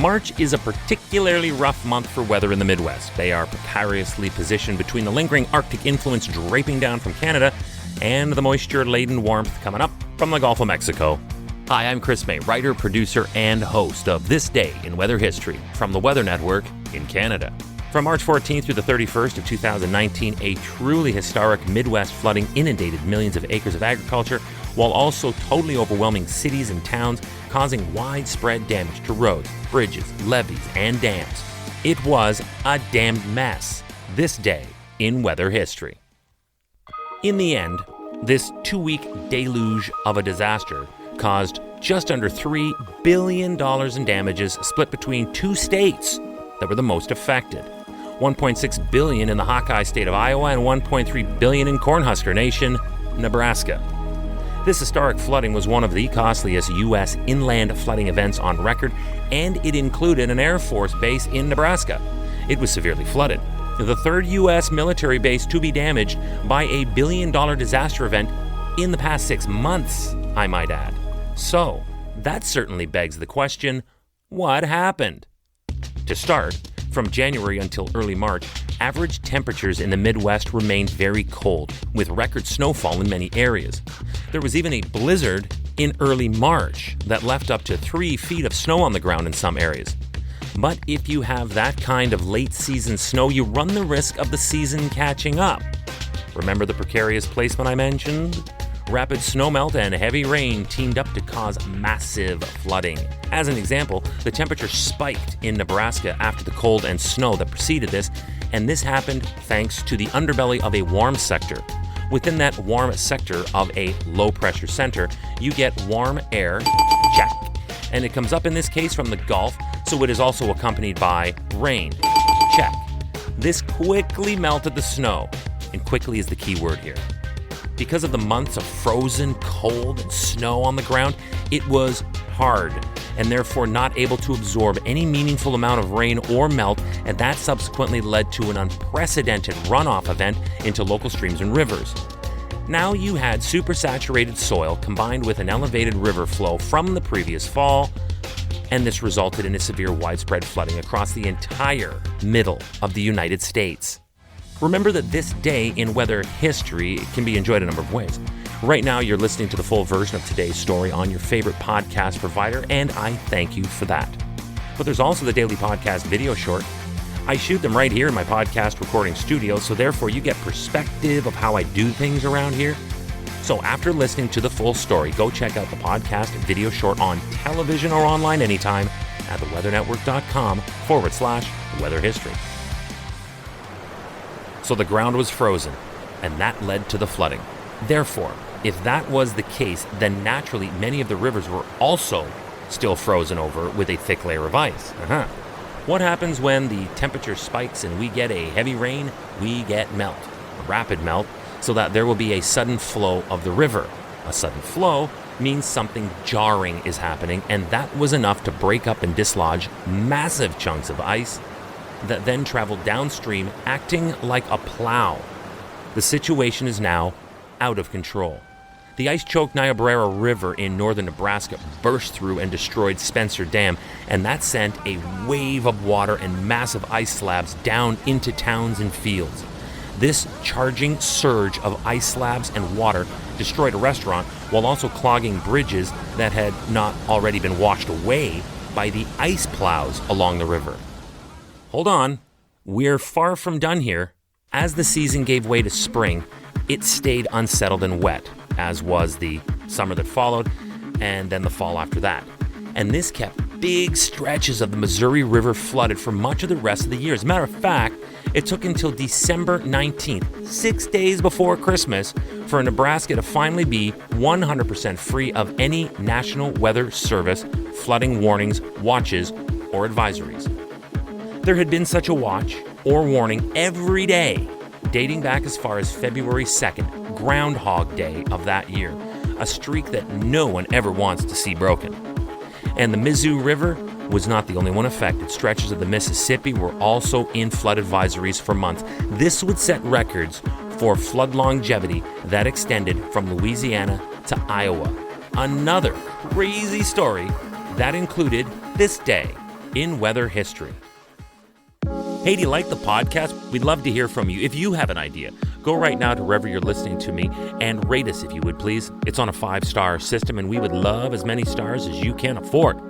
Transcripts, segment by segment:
March is a particularly rough month for weather in the Midwest. They are precariously positioned between the lingering Arctic influence draping down from Canada and the moisture-laden warmth coming up from the Gulf of Mexico. Hi, I'm Chris May, writer, producer, and host of This Day in Weather History from the Weather Network in Canada. From March 14th through the 31st of 2019, a truly historic Midwest flooding inundated millions of acres of agriculture, while also totally overwhelming cities and towns, causing widespread damage to roads, bridges, levees, and dams. It was a damned mess. This day in weather history. In the end, this 2-week deluge of a disaster caused just under $3 billion in damages split between two states that were the most affected. $1.6 billion in the Hawkeye state of Iowa and $1.3 billion in Cornhusker Nation, Nebraska. This historic flooding was one of the costliest U.S. inland flooding events on record, and it included an Air Force base in Nebraska. It was severely flooded. The third U.S. military base to be damaged by a billion-dollar disaster event in the past 6 months, I might add. So, that certainly begs the question, what happened? To start, from January until early March, average temperatures in the Midwest remained very cold, with record snowfall in many areas. There was even a blizzard in early March that left up to 3 feet of snow on the ground in some areas. But if you have that kind of late-season snow, you run the risk of the season catching up. Remember the precarious placement I mentioned? Rapid snowmelt and heavy rain teamed up to cause massive flooding. As an example, the temperature spiked in Nebraska after the cold and snow that preceded this, and this happened thanks to the underbelly of a warm sector. Within that warm sector of a low-pressure center, you get warm air, check, and it comes up in this case from the Gulf, so it is also accompanied by rain, check. This quickly melted the snow, and quickly is the key word here. Because of the months of frozen cold and snow on the ground, it was hard and therefore not able to absorb any meaningful amount of rain or melt, and that subsequently led to an unprecedented runoff event into local streams and rivers. Now you had supersaturated soil combined with an elevated river flow from the previous fall, and this resulted in a severe widespread flooding across the entire middle of the United States. Remember that this day in weather history can be enjoyed a number of ways. Right now, you're listening to the full version of today's story on your favorite podcast provider, and I thank you for that. But there's also the daily podcast video short. I shoot them right here in my podcast recording studio, so therefore you get perspective of how I do things around here. So after listening to the full story, go check out the podcast video short on television or online anytime at theweathernetwork.com/weather history. So the ground was frozen, and that led to the flooding. Therefore, if that was the case, then naturally many of the rivers were also still frozen over with a thick layer of ice. What happens when the temperature spikes and we get a heavy rain? We get melt, a rapid melt, so that there will be a sudden flow of the river. A sudden flow means something jarring is happening, and that was enough to break up and dislodge massive chunks of ice that then traveled downstream, acting like a plow. The situation is now out of control. The ice-choked Niobrara River in northern Nebraska burst through and destroyed Spencer Dam, and that sent a wave of water and massive ice slabs down into towns and fields. This charging surge of ice slabs and water destroyed a restaurant while also clogging bridges that had not already been washed away by the ice plows along the river. Hold on, we're far from done here. As the season gave way to spring, it stayed unsettled and wet, as was the summer that followed, and then the fall after that. And this kept big stretches of the Missouri River flooded for much of the rest of the year. As a matter of fact, it took until December 19th, 6 days before Christmas, for Nebraska to finally be 100% free of any National Weather Service flooding warnings, watches, or advisories. There had been such a watch or warning every day, dating back as far as February 2nd, Groundhog Day of that year, a streak that no one ever wants to see broken. And the Mizzou River was not the only one affected. Stretches of the Mississippi were also in flood advisories for months. This would set records for flood longevity that extended from Louisiana to Iowa. Another crazy story that included this day in weather history. Hey, do you like the podcast? We'd love to hear from you. If you have an idea, go right now to wherever you're listening to me and rate us if you would, please. It's on a 5-star system, and we would love as many stars as you can afford.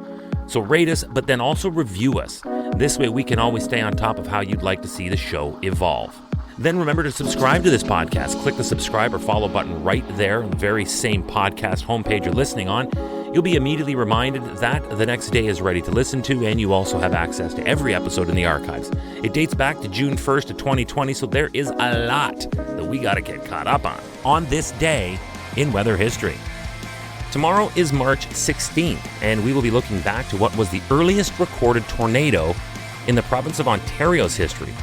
So rate us, but then also review us. This way we can always stay on top of how you'd like to see the show evolve. Then remember to subscribe to this podcast. Click the subscribe or follow button right there on the very same podcast homepage you're listening on. You'll be immediately reminded that the next day is ready to listen to, and you also have access to every episode in the archives. It dates back to June 1st of 2020, so there is a lot that we got to get caught up on this day in weather history. Tomorrow is March 16th, and we will be looking back to what was the earliest recorded tornado in the province of Ontario's history.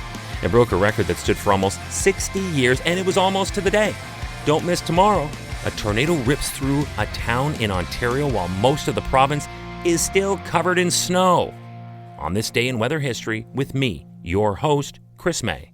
It broke a record that stood for almost 60 years, and it was almost to the day. Don't miss tomorrow. A tornado rips through a town in Ontario while most of the province is still covered in snow. On this day in weather history with me, your host, Chris May.